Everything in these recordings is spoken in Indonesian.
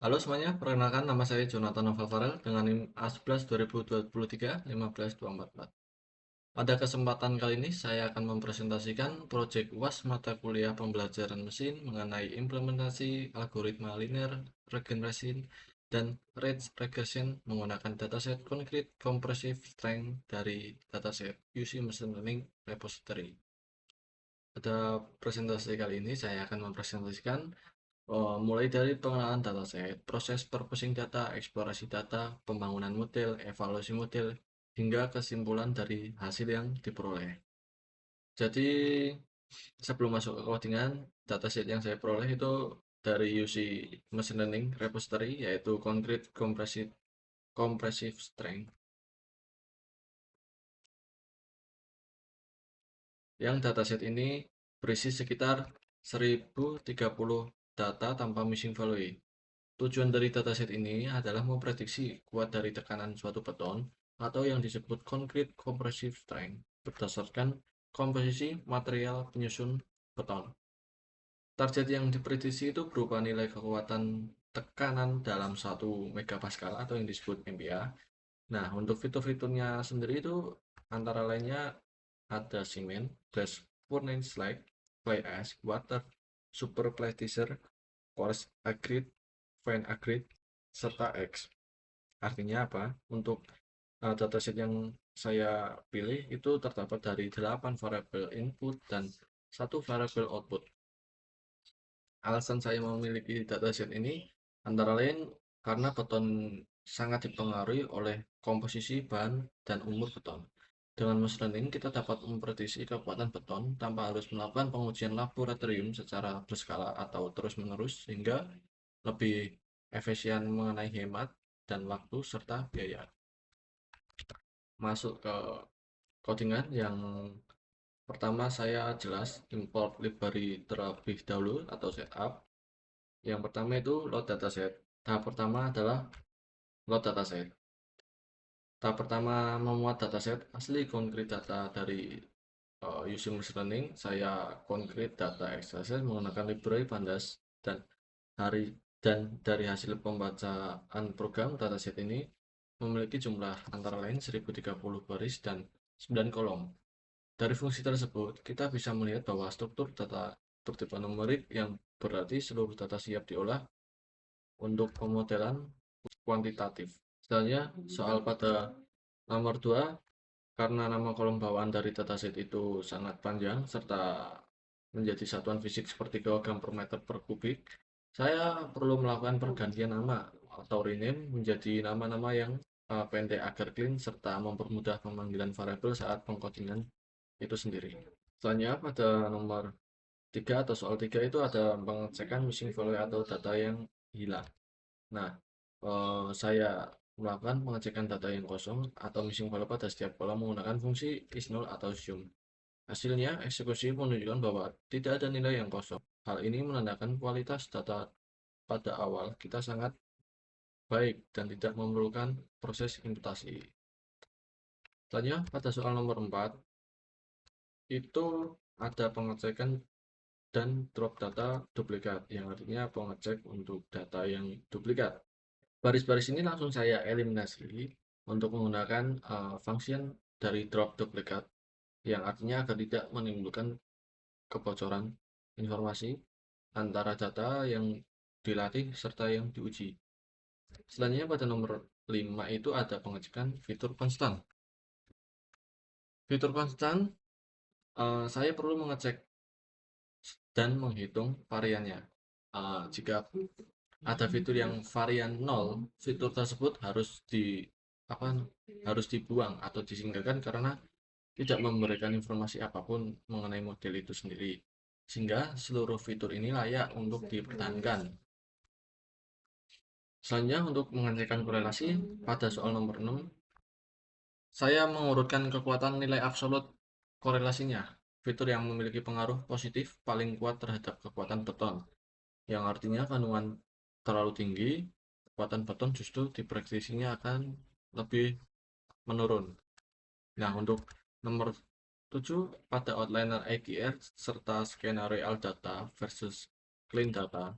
Halo semuanya, perkenalkan nama saya Jonathan Nova Farel dengan NIM A11 2023 15244. Pada kesempatan kali ini saya akan mempresentasikan proyek UAS mata kuliah pembelajaran mesin mengenai implementasi algoritma linear regression dan range regression menggunakan dataset concrete compressive strength dari dataset UC Machine Learning Repository. Pada presentasi kali ini saya akan mempresentasikan mulai dari pengenalan dataset, proses purposing data, eksplorasi data, pembangunan model, evaluasi model, hingga kesimpulan dari hasil yang diperoleh. Jadi, sebelum masuk ke codingan, dataset yang saya peroleh itu dari UC Machine Learning Repository, yaitu Concrete Compressive Strength, yang dataset ini berisi sekitar 1030 data tanpa missing value. Tujuan dari dataset ini adalah memprediksi kuat dari tekanan suatu beton atau yang disebut concrete compressive strength berdasarkan komposisi material penyusun beton. Target yang diprediksi itu berupa nilai kekuatan tekanan dalam 1 MPa atau yang disebut MPa. Nah, untuk fitur-fiturnya sendiri itu antara lainnya ada semen, glass furnace slag, fly ash, water, super plasticizer, coarse aggregate, fine aggregate, serta X. Artinya apa? Untuk dataset yang saya pilih itu terdapat dari 8 variabel input dan 1 variabel output. Alasan saya memiliki dataset ini antara lain karena beton sangat dipengaruhi oleh komposisi bahan dan umur beton. Dengan machine learning, kita dapat memprediksi kekuatan beton tanpa harus melakukan pengujian laboratorium secara berskala atau terus-menerus sehingga lebih efisien mengenai hemat dan waktu serta biaya. Masuk ke codingan yang pertama saya jelas import library terlebih dahulu atau setup. Yang pertama itu load dataset. Tahap pertama adalah load dataset. Tahap pertama memuat dataset asli concrete data dari using machine learning. Saya concrete data XSS menggunakan library Pandas dan hari dan dari hasil pembacaan program dataset ini memiliki jumlah antara lain 1030 baris dan 9 kolom. Dari fungsi tersebut, kita bisa melihat bahwa struktur data bertipe numerik yang berarti seluruh data siap diolah untuk pemodelan kuantitatif. Selanjutnya, soal pada nomor 2, karena nama kolom bawaan dari dataset itu sangat panjang serta menjadi satuan fisik seperti kilogram per meter per kubik, saya perlu melakukan pergantian nama atau rename menjadi nama-nama yang pendek agar clean serta mempermudah pemanggilan variabel saat pengkodingan itu sendiri. Selanjutnya pada nomor 3 atau soal 3 itu ada pengecekan missing value atau data yang hilang. Nah, saya melakukan pengecekan data yang kosong atau missing value pada setiap kolom menggunakan fungsi is0 atau zoom. Hasilnya, eksekusi menunjukkan bahwa tidak ada nilai yang kosong. Hal ini menandakan kualitas data pada awal kita sangat baik dan tidak memerlukan proses imputasi. Selanjutnya, pada soal nomor 4, itu ada pengecekan dan drop data duplikat, yang artinya pengecek untuk data yang duplikat. Baris-baris ini langsung saya eliminasi untuk menggunakan function dari drop duplikat, yang artinya agar tidak menimbulkan kebocoran informasi antara data yang dilatih serta yang diuji. Selanjutnya pada nomor 5 itu ada pengecekan fitur konstan. Fitur konstan, saya perlu mengecek dan menghitung variannya. Jika ada fitur yang varian 0, fitur tersebut apa, harus dibuang atau disingkirkan karena tidak memberikan informasi apapun mengenai model itu sendiri. Sehingga seluruh fitur ini layak untuk dipertahankan. Selanjutnya untuk mengecekkan korelasi pada soal nomor 6, saya mengurutkan kekuatan nilai absolut korelasinya. Fitur yang memiliki pengaruh positif paling kuat terhadap kekuatan beton, yang artinya kandungan terlalu tinggi, kekuatan beton justru diprediksinya akan lebih menurun. Nah, untuk nomor 7 pada outliner AQR serta skena real data versus clean data.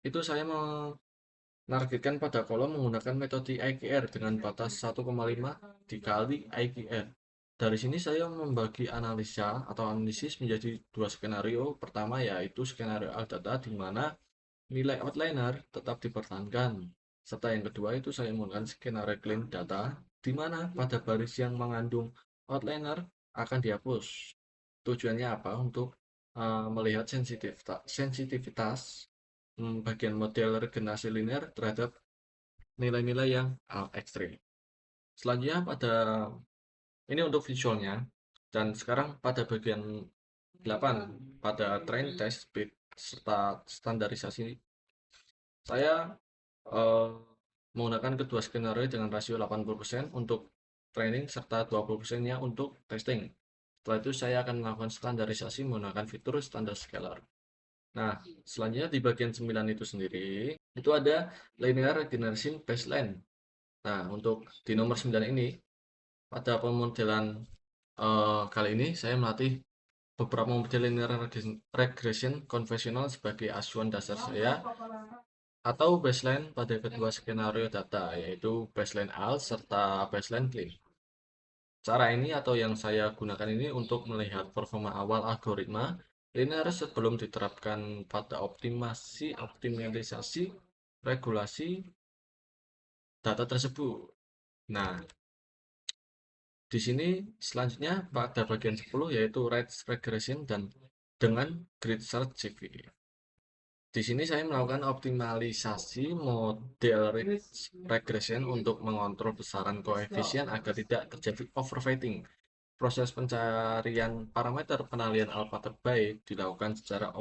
itu saya menargetkan pada kolom menggunakan metode IKR dengan batas 1,5 dikali IKR. Dari sini saya membagi analisa atau analisis menjadi dua skenario. Pertama yaitu skenario data di mana nilai outliner tetap dipertahankan. Serta yang kedua itu saya menggunakan skenario clean data di mana pada baris yang mengandung outliner akan dihapus. Tujuannya apa? Untuk melihat sensitivitas bagian model regenerasi linear terhadap nilai-nilai yang ekstrim. Selanjutnya ini untuk visualnya, dan sekarang pada bagian 8 pada train test speed serta standarisasi, saya eh, menggunakan kedua skenario dengan rasio 80% untuk training serta 20%-nya untuk testing. Setelah itu saya akan melakukan standarisasi menggunakan fitur standar scalar. Nah, selanjutnya di bagian 9 itu sendiri, itu ada linear regeneration baseline. Nah, untuk di nomor 9 ini, pada pemodelan kali ini saya melatih beberapa model linear regression konvensional sebagai acuan dasar saya atau baseline pada kedua skenario data, yaitu baseline AL serta baseline clean. Cara ini atau yang saya gunakan ini untuk melihat performa awal algoritma linear sebelum diterapkan pada optimalisasi regulasi data tersebut. Nah, di sini selanjutnya pada bagian 10 yaitu Rate Regression dan dengan Grid Search CV. Di sini saya melakukan optimalisasi model regression untuk mengontrol besaran koefisien agar tidak terjadi overfitting. Proses pencarian parameter penalian alfa terbaik dilakukan secara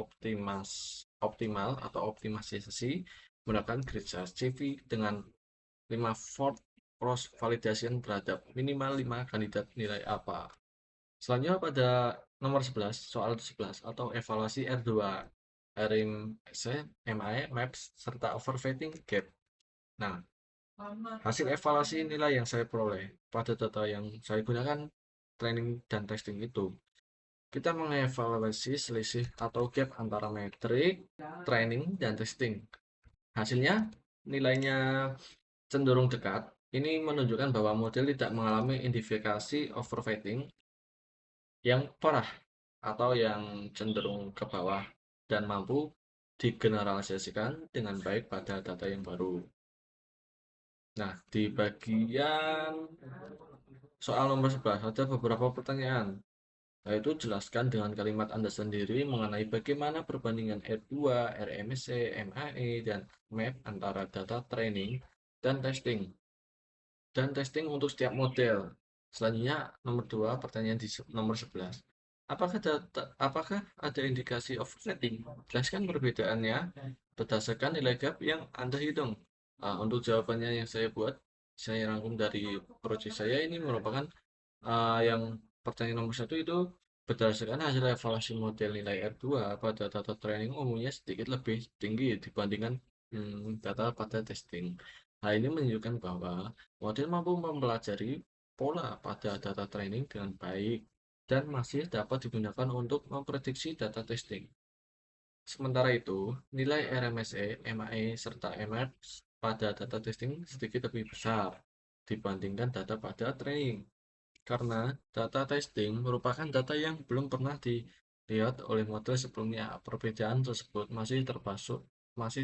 optimal atau optimalisasi menggunakan grid size CV dengan 5 Ford cross validation terhadap minimal 5 kandidat nilai alfa. Selanjutnya pada nomor 11, soal 11 atau evaluasi R2, RMC, MAE, MAPS, serta overfitting gap. Nah, hasil evaluasi nilai yang saya peroleh pada data yang saya gunakan training dan testing itu, kita mengevaluasi selisih atau gap antara metrik, training, dan testing. Hasilnya, nilainya cenderung dekat. Ini menunjukkan bahwa model tidak mengalami identifikasi overfitting yang parah atau yang cenderung ke bawah dan mampu digeneralisasikan dengan baik pada data yang baru. Nah, di bagian soal nomor 11 ada beberapa pertanyaan, yaitu jelaskan dengan kalimat Anda sendiri mengenai bagaimana perbandingan R2, RMSC, MAE, dan MAP antara data training dan testing untuk setiap model. Selanjutnya nomor 2, pertanyaan di nomor 11. Apakah ada indikasi overfitting? Jelaskan perbedaannya berdasarkan nilai gap yang Anda hitung. Untuk jawabannya yang saya buat, saya rangkum dari project saya ini merupakan yang pertanyaan nomor 1 itu berdasarkan hasil evaluasi model nilai R2 pada data training umumnya sedikit lebih tinggi dibandingkan data pada testing. Hal ini menunjukkan bahwa model mampu mempelajari pola pada data training dengan baik dan masih dapat digunakan untuk memprediksi data testing. Sementara itu, nilai RMSE, MAE, serta MAPS pada data testing sedikit lebih besar dibandingkan data pada training. Karena data testing merupakan data yang belum pernah dilihat oleh model sebelumnya, perbedaan tersebut masih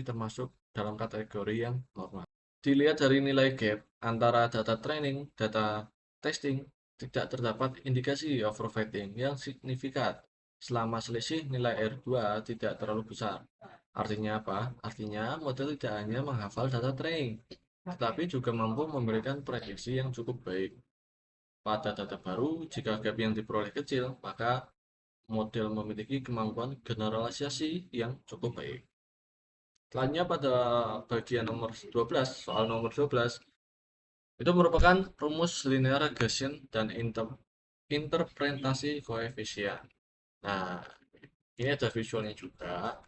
termasuk dalam kategori yang normal. Dilihat dari nilai gap antara data training, data testing, tidak terdapat indikasi overfitting yang signifikan selama selisih nilai R2 tidak terlalu besar. Artinya apa? Artinya model tidak hanya menghafal data training, tetapi juga mampu memberikan prediksi yang cukup baik. Pada data baru, jika gap yang diperoleh kecil, maka model memiliki kemampuan generalisasi yang cukup baik. Selanjutnya pada bagian nomor 12, soal nomor 12, itu merupakan rumus linear regression dan interpretasi koefisien. Nah, ini ada visualnya juga.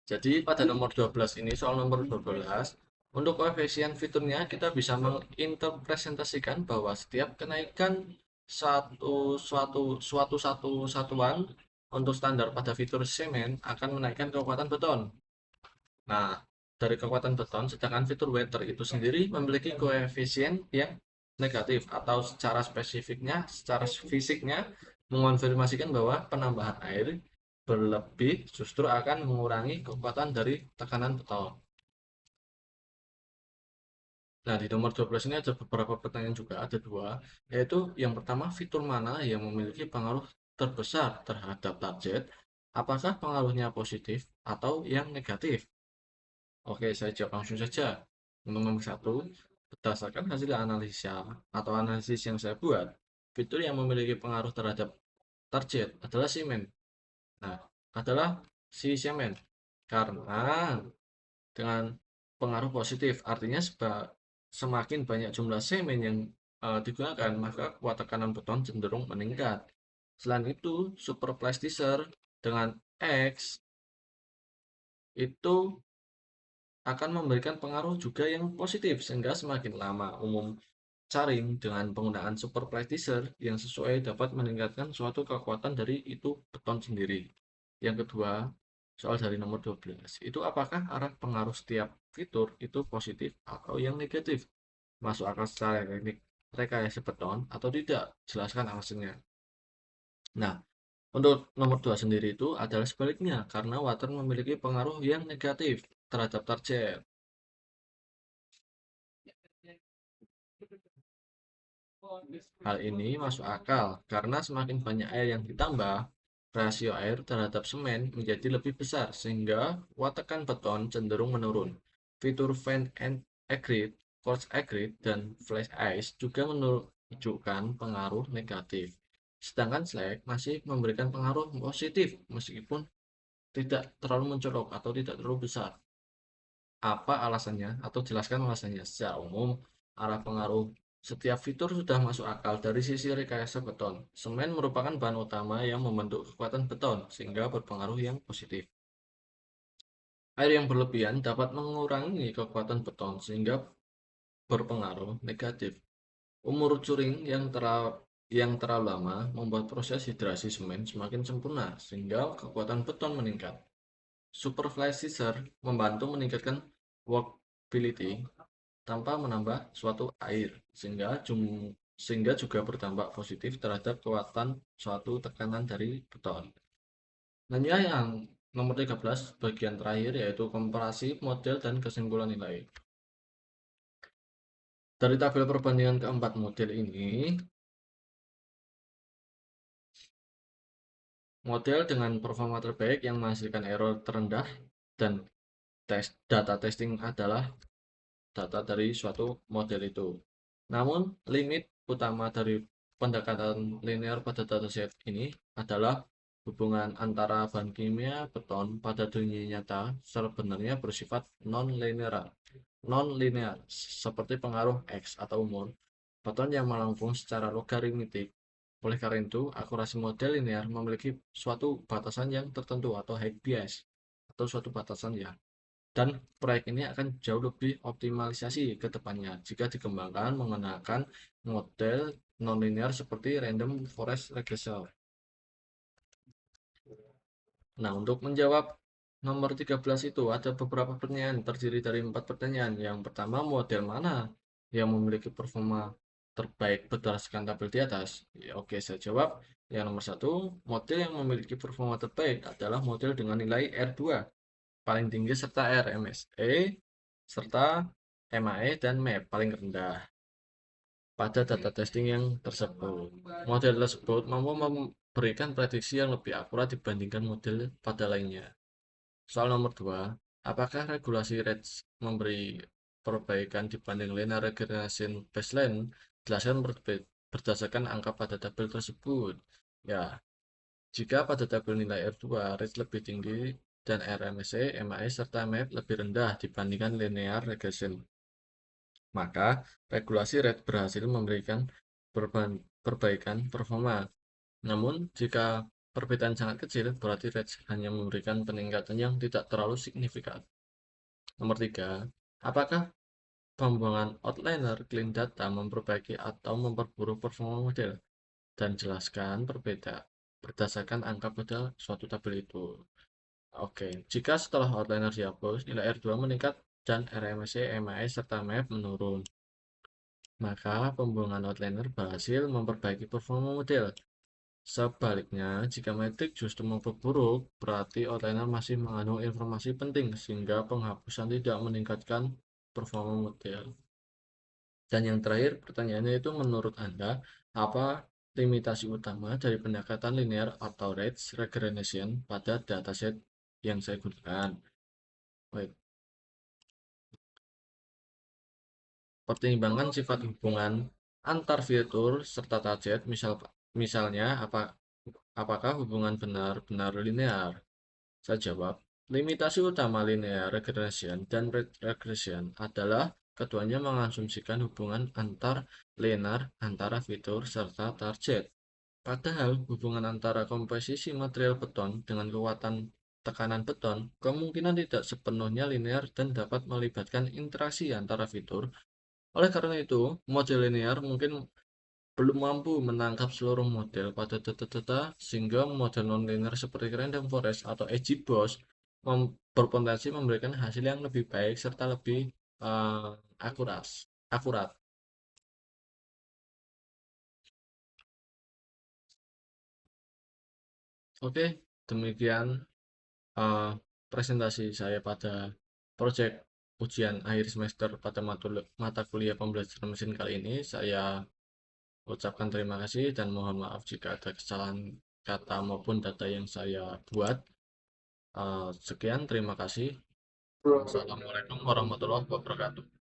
Jadi pada nomor 12 ini, soal nomor 12, untuk koefisien fiturnya kita bisa menginterpretasikan bahwa setiap kenaikan satu satuan untuk standar pada fitur semen akan menaikkan kekuatan beton. Nah, dari kekuatan beton, sedangkan fitur weather itu sendiri memiliki koefisien yang negatif atau secara spesifiknya, secara fisiknya mengonfirmasikan bahwa penambahan air berlebih justru akan mengurangi kekuatan dari tekanan beton. Nah, di nomor 12 ini ada beberapa pertanyaan juga, ada dua, yaitu yang pertama, fitur mana yang memiliki pengaruh terbesar terhadap target? Apakah pengaruhnya positif atau yang negatif? Oke, saya jawab langsung saja. Untuk nomor satu, berdasarkan hasil analisa atau analisis yang saya buat, fitur yang memiliki pengaruh terhadap target adalah semen. Nah, adalah si semen. Karena dengan pengaruh positif, artinya semakin banyak jumlah semen yang digunakan, maka kuat tekanan beton cenderung meningkat. Selain itu, super plasticizer dengan X itu akan memberikan pengaruh juga yang positif, sehingga semakin lama umum caring dengan penggunaan super plasticizer yang sesuai dapat meningkatkan suatu kekuatan dari itu beton sendiri. Yang kedua, soal dari nomor 12, itu apakah arah pengaruh setiap fitur itu positif atau yang negatif? Masuk akal secara teknik rekayasa beton atau tidak? Jelaskan alasannya. Nah, untuk nomor 2 sendiri itu adalah sebaliknya, karena water memiliki pengaruh yang negatif terhadap target. Hal ini masuk akal karena semakin banyak air yang ditambah, rasio air terhadap semen menjadi lebih besar sehingga watekan beton cenderung menurun. Fitur vent and aggregate, force aggregate, dan flash ice juga menunjukkan pengaruh negatif. Sedangkan slag masih memberikan pengaruh positif meskipun tidak terlalu mencolok atau tidak terlalu besar. Apa alasannya? Atau jelaskan alasannya. Secara umum, arah pengaruh setiap fitur sudah masuk akal dari sisi rekayasa beton. Semen merupakan bahan utama yang membentuk kekuatan beton, sehingga berpengaruh yang positif. Air yang berlebihan dapat mengurangi kekuatan beton, sehingga berpengaruh negatif. Umur curing yang terlalu lama membuat proses hidrasi semen semakin sempurna, sehingga kekuatan beton meningkat. Superfly scissor membantu meningkatkan workability tanpa menambah suatu air, sehingga juga berdampak positif terhadap kekuatan suatu tekanan dari beton. Nanya yang nomor 13 bagian terakhir yaitu komparasi model dan kesimpulan nilai. Dari tabel perbandingan keempat model ini, model dengan performa terbaik yang menghasilkan error terendah dan data testing adalah data dari suatu model itu. Namun, limit utama dari pendekatan linear pada dataset ini adalah hubungan antara bahan kimia beton pada dunia nyata sebenarnya bersifat non-linear, seperti pengaruh X atau umur beton yang melengkung secara logaritmik. Oleh karena itu, akurasi model linear memiliki suatu batasan yang tertentu atau high bias atau suatu batasan ya, dan proyek ini akan jauh lebih optimalisasi ke depannya jika dikembangkan menggunakan model nonlinear seperti random forest regression. Nah, untuk menjawab nomor 13 itu ada beberapa pertanyaan terdiri dari 4 pertanyaan. Yang pertama, model mana yang memiliki performa terbaik berdasarkan tabel di atas? Ya, oke, saya jawab. Yang nomor satu, model yang memiliki performa terbaik adalah model dengan nilai R2 paling tinggi serta RMSE serta MAE dan MAP paling rendah pada data testing yang tersebut. Model tersebut mampu memberikan prediksi yang lebih akurat dibandingkan model pada lainnya. Soal nomor 2, apakah regulasi REDS memberi perbaikan dibanding linear regression baseline? Jelaskan berdasarkan angka pada tabel tersebut. Ya, jika pada tabel nilai R2 rate lebih tinggi dan RMSE, MAE, serta MAP lebih rendah dibandingkan linear regression, maka regulasi rate berhasil memberikan perbaikan performa. Namun, jika perbedaan sangat kecil, berarti rate hanya memberikan peningkatan yang tidak terlalu signifikan. Nomor 3, apakah pembuangan outliner clean data memperbaiki atau memperburuk performa model? Dan jelaskan berdasarkan angka pada suatu tabel itu. Oke, jika setelah outliner dihapus, nilai R2 meningkat dan RMC, MAS, serta MEP menurun, maka pembuangan outliner berhasil memperbaiki performa model. Sebaliknya, jika metrik justru memperburuk, berarti outliner masih mengandung informasi penting sehingga penghapusan tidak meningkatkan performa model. Dan yang terakhir, pertanyaannya itu menurut Anda, apa limitasi utama dari pendekatan linear atau Rage regression pada dataset yang saya gunakan? Baik, pertimbangan sifat hubungan antar fitur serta target, misalnya apakah hubungan benar-benar linear? Saya jawab, limitasi utama linear regression dan rate regression adalah keduanya mengasumsikan hubungan antar linear antara fitur serta target. Padahal hubungan antara komposisi material beton dengan kekuatan tekanan beton kemungkinan tidak sepenuhnya linear dan dapat melibatkan interaksi antara fitur. Oleh karena itu, model linear mungkin belum mampu menangkap seluruh model pada data-data sehingga model non-linear seperti Random Forest atau XGBoost berpotensi memberikan hasil yang lebih baik serta lebih uh, akurat. akurat. Oke, demikian uh, presentasi saya pada proyek ujian akhir semester pada mata kuliah pembelajaran mesin kali ini. Saya ucapkan terima kasih dan mohon maaf jika ada kesalahan kata maupun data yang saya buat. Sekian, terima kasih. Assalamualaikum warahmatullahi wabarakatuh.